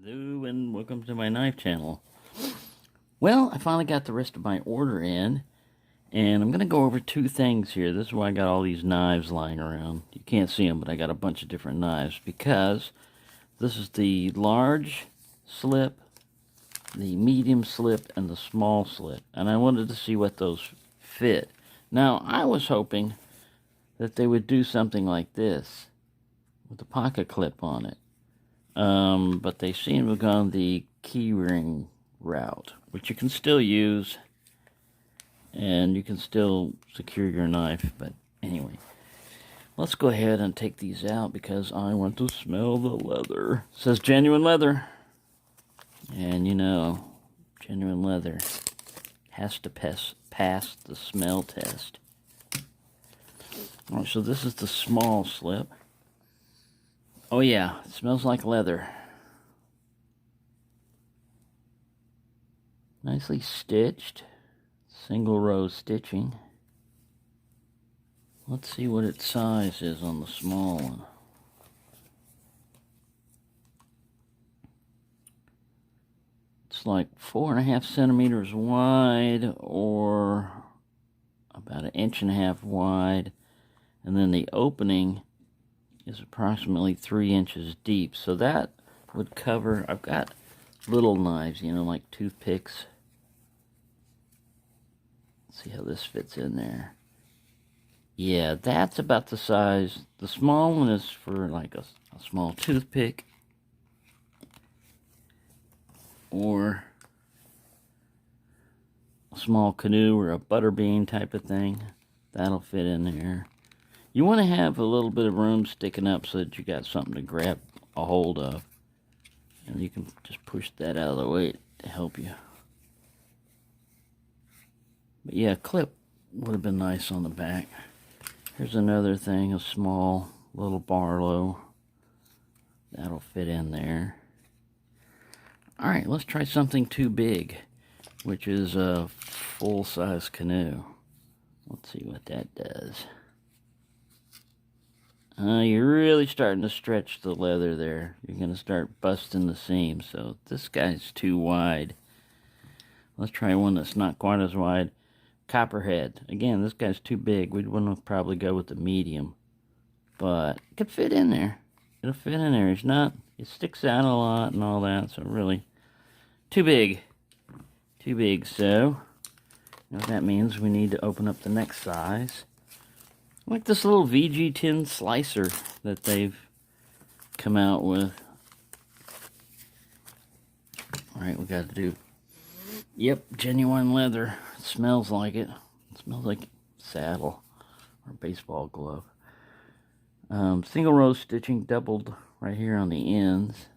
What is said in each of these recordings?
Hello and welcome to my knife channel. Well, I finally got the rest of my order in, and I'm going to go over two things here. This is why I got all these knives lying around. You can't see them, but I got a bunch of different knives because this is the large slip, the medium slip, and the small slip. And I wanted to see what those fit. Now, I was hoping that they would do something like this with a pocket clip on it. But they seem to have gone the keyring route, which you can still use, and you can still secure your knife. But anyway, let's go ahead and take these out because I want to smell the leather. It says genuine leather, and you know, genuine leather has to pass the smell test. All right, so this is the small slip. Oh yeah, it smells like leather. Nicely stitched. Single row stitching. Let's see what its size is on the small one. It's like 4.5 centimeters wide, or about 1.5 inches wide. And then the opening is approximately 3 inches deep. So that would cover, I've got little knives, you know, like toothpicks. Let's see how this fits in there. Yeah, that's about the size. The small one is for like a small toothpick or a small canoe or a butter bean type of thing. That'll fit in there. You want to have a little bit of room sticking up so that you got something to grab a hold of. And you can just push that out of the way to help you. But yeah, a clip would have been nice on the back. Here's another thing, a small little Barlow. That'll fit in there. Alright, let's try something too big, which is a full-size canoe. Let's see what that does. You're really starting to stretch the leather there. You're going to start busting the seam. So this guy's too wide. Let's try one that's not quite as wide. Copperhead. Again, this guy's too big. We'd want to probably go with the medium. But it could fit in there. It'll fit in there. It's not, it sticks out a lot and all that. So really, too big. Too big. So, you know what that means? We need to open up the next size. Like this little VG tin slicer that they've come out with. Alright, we got to do, yep, genuine leather. It smells like it. It smells like saddle or baseball glove. Single row stitching, doubled right here on the ends.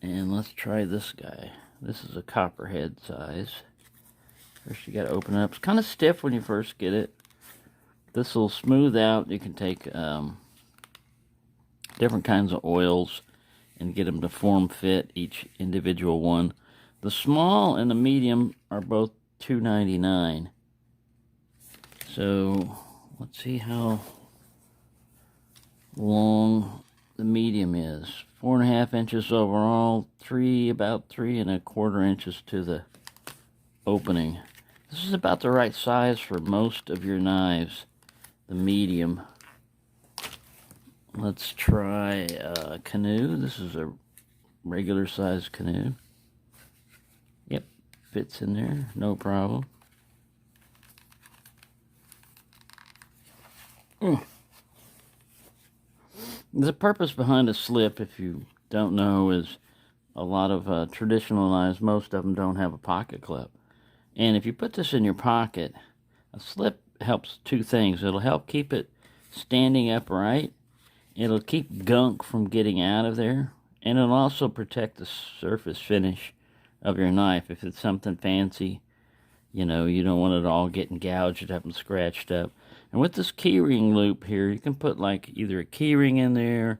And let's try this guy. This is a copperhead size. First you got to open it up. It's kind of stiff when you first get it. This will smooth out. You can take different kinds of oils and get them to form fit, each individual one. The small and the medium are both $2.99. So let's see how long the medium is. 4.5 inches overall, about 3.25 inches to the opening. This is about the right size for most of your knives. The medium. Let's try a canoe. This is a regular size canoe. Yep, fits in there, no problem. The purpose behind a slip, if you don't know, is a lot of traditional knives, most of them don't have a pocket clip. And if you put this in your pocket, a slip helps two things. It'll help keep it standing upright. It'll keep gunk from getting out of there. And it'll also protect the surface finish of your knife. If it's something fancy, you know, you don't want it all getting gouged up and scratched up. And with this keyring loop here, you can put like either a keyring in there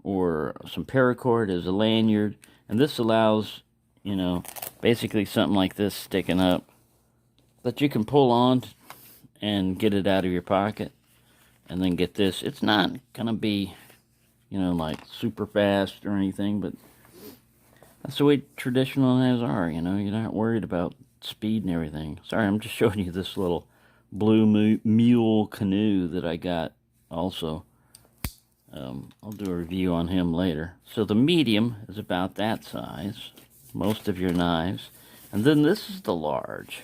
or some paracord as a lanyard. And this allows, you know, basically something like this sticking up that you can pull on and get it out of your pocket. And then get this. It's not going to be, you know, like super fast or anything, but That's the way traditional knives are, you know. You're not worried about speed and everything. Sorry, I'm just showing you this little blue mule canoe that I got also. I'll do a review on him later. So the medium is about that size, most of your knives. And then this is the large.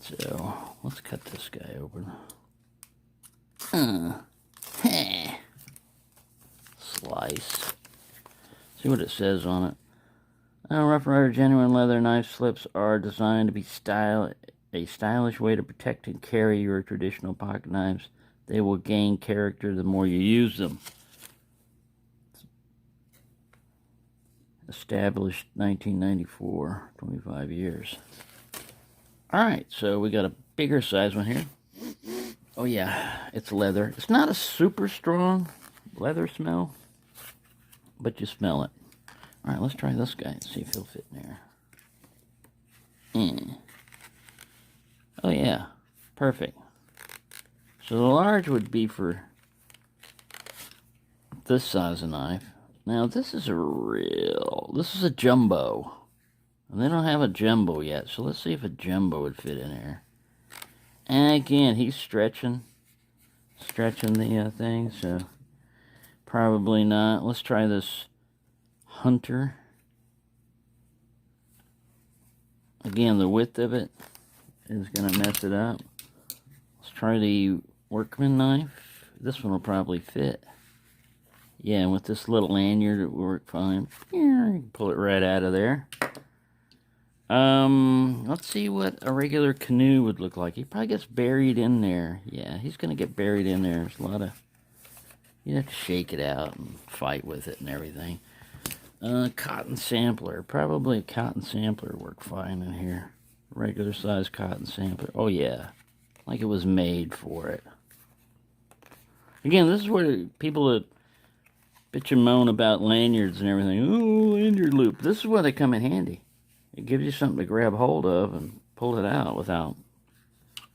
So let's cut this guy open. Slice. See what it says on it. Rough Ryder genuine leather knife slips are designed to be a stylish way to protect and carry your traditional pocket knives. They will gain character the more you use them. Established 1994, 25 years. Alright, so we got a bigger size one here. Oh yeah, it's leather. It's not a super strong leather smell, but you smell it. Alright, let's try this guy and see if he'll fit in there. Oh yeah, perfect. So the large would be for this size of knife. Now this is a jumbo. And they don't have a jumbo yet, so let's see if a jumbo would fit in there. And again, he's stretching the thing, so probably not. Let's try this Hunter. Again, the width of it is going to mess it up. Let's try the Workman knife. This one will probably fit. Yeah, and with this little lanyard, it will work fine. Yeah, you can pull it right out of there. Let's see what a regular canoe would look like. He probably gets buried in there. Yeah, he's going to get buried in there. There's a lot of... You have to shake it out and fight with it and everything. Cotton sampler. Probably a cotton sampler work fine in here. Regular size cotton sampler. Oh, yeah. Like it was made for it. Again, this is where people that bitch and moan about lanyards and everything. Oh, lanyard loop. This is where they come in handy. It gives you something to grab hold of and pull it out without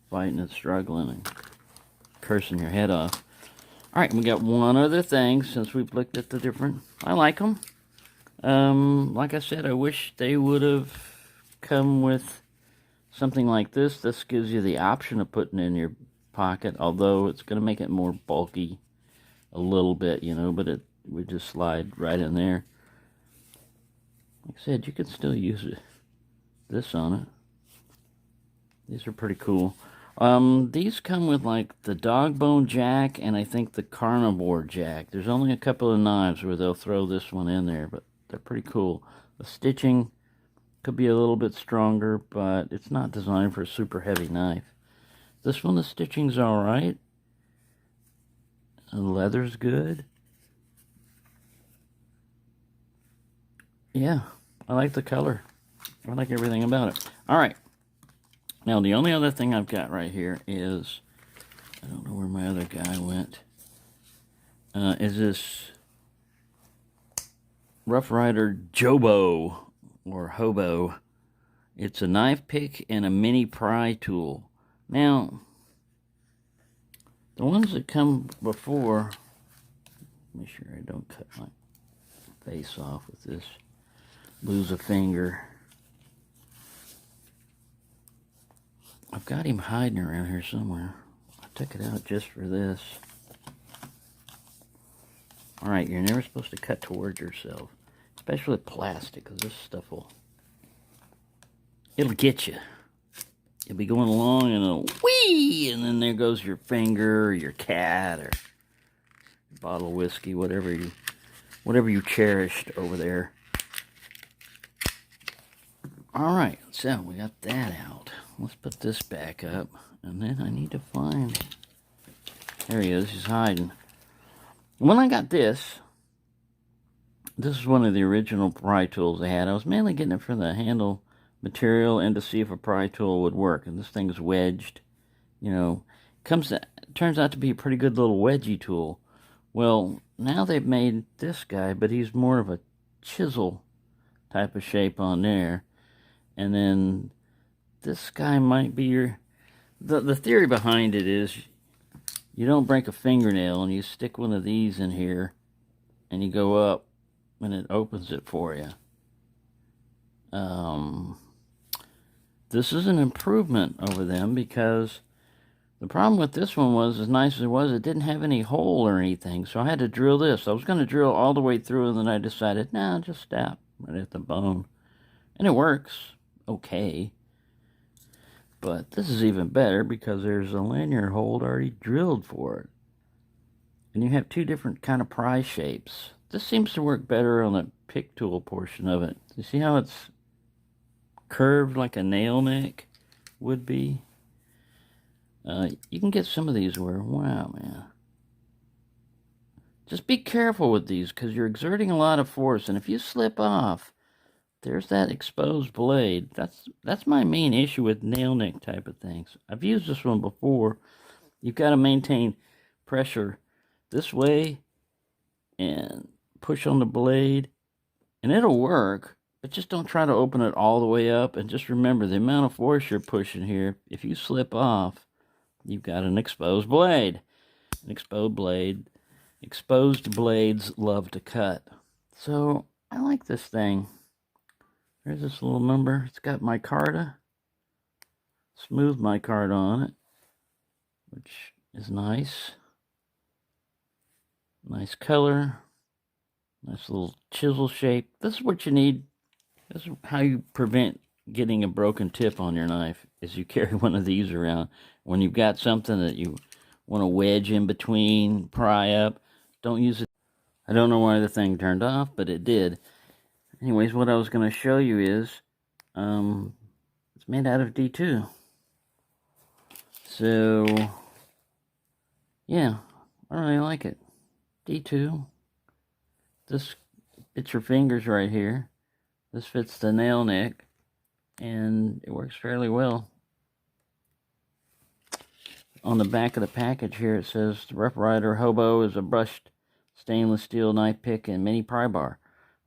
fighting and struggling and cursing your head off. Alright, we got one other thing since we've looked at the different... I like them. Like I said, I wish they would have come with something like this. This gives you the option of putting it in your pocket, although it's going to make it more bulky a little bit, you know, but it would just slide right in there. Like I said, you can still use this on it. These are pretty cool. These come with like the dog bone jack and I think the carnivore jack. There's only a couple of knives where they'll throw this one in there, but they're pretty cool. The stitching could be a little bit stronger, but it's not designed for a super heavy knife. This one, the stitching's alright. The leather's good. Yeah, I like the color. I like everything about it. Alright. Now, the only other thing I've got right here is... I don't know where my other guy went. Is this Rough Ryder Jobo, or Hobo. It's a knife pick and a mini pry tool. Now, the ones that come before... Make sure I don't cut my face off with this. Lose a finger. I've got him hiding around here somewhere. I took it out just for this. Alright, you're never supposed to cut towards yourself. Especially plastic, because this stuff it'll get you. You'll be going along and it'll whee! And then there goes your finger, or your cat, or your bottle of whiskey, whatever you cherished over there. Alright, so we got that out. Let's put this back up. And then I need to find... There he is, he's hiding. When I got this is one of the original pry tools I had. I was mainly getting it for the handle material and to see if a pry tool would work. And this thing's wedged. You know, turns out to be a pretty good little wedgie tool. Well, now they've made this guy, but he's more of a chisel type of shape on there. And then this guy might be your... The theory behind it is you don't break a fingernail and you stick one of these in here and you go up when it opens it for you. This is an improvement over them because the problem with this one was, as nice as it was, it didn't have any hole or anything, so I had to drill this. I was going to drill all the way through, and then I decided, nah, just stab right at the bone. And it works okay. But this is even better because there's a lanyard hole already drilled for it. And you have two different kind of pry shapes. This seems to work better on the pick tool portion of it. You see how it's curved like a nail neck would be? You can get some of these where, wow, man. Just be careful with these because you're exerting a lot of force. And if you slip off, there's that exposed blade. That's my main issue with nail neck type of things. I've used this one before. You've got to maintain pressure this way and push on the blade, and it'll work, but just don't try to open it all the way up. And just remember the amount of force you're pushing here. If you slip off, you've got an exposed blade. An exposed blade. Exposed blades love to cut. So I like this thing. There's this little number. It's got micarta, smooth micarta on it, which is nice. Nice color. Nice little chisel shape. This is what you need. This is how you prevent getting a broken tip on your knife, is you carry one of these around. When you've got something that you want to wedge in between, pry up, don't use it. I don't know why the thing turned off, but it did. Anyways, what I was going to show you is, it's made out of D2. So, yeah, I really like it. D2. This fits your fingers right here. This fits the nail neck, and it works fairly well. On the back of the package here, it says, the Rough Ryder Hobo is a brushed stainless steel knife pick and mini pry bar.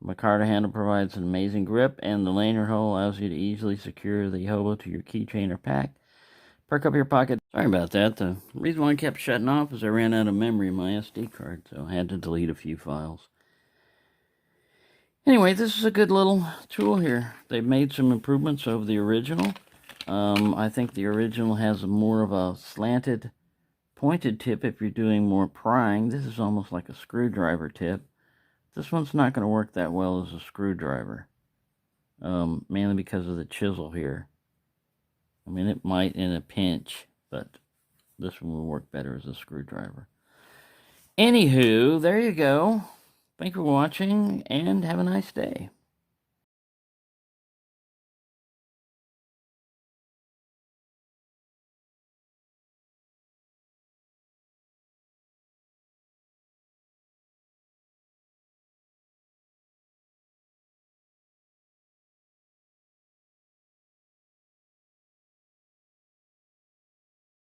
The micarta handle provides an amazing grip, and the lanyard hole allows you to easily secure the hobo to your keychain or pack. Perk up your pocket. Sorry about that. The reason why I kept shutting off is I ran out of memory in my SD card, so I had to delete a few files. Anyway, this is a good little tool here. They've made some improvements over the original. I think the original has more of a slanted, pointed tip if you're doing more prying. This is almost like a screwdriver tip. This one's not going to work that well as a screwdriver, mainly because of the chisel here. I mean, it might in a pinch, but this one will work better as a screwdriver. Anywho, there you go. Thank you for watching, and have a nice day.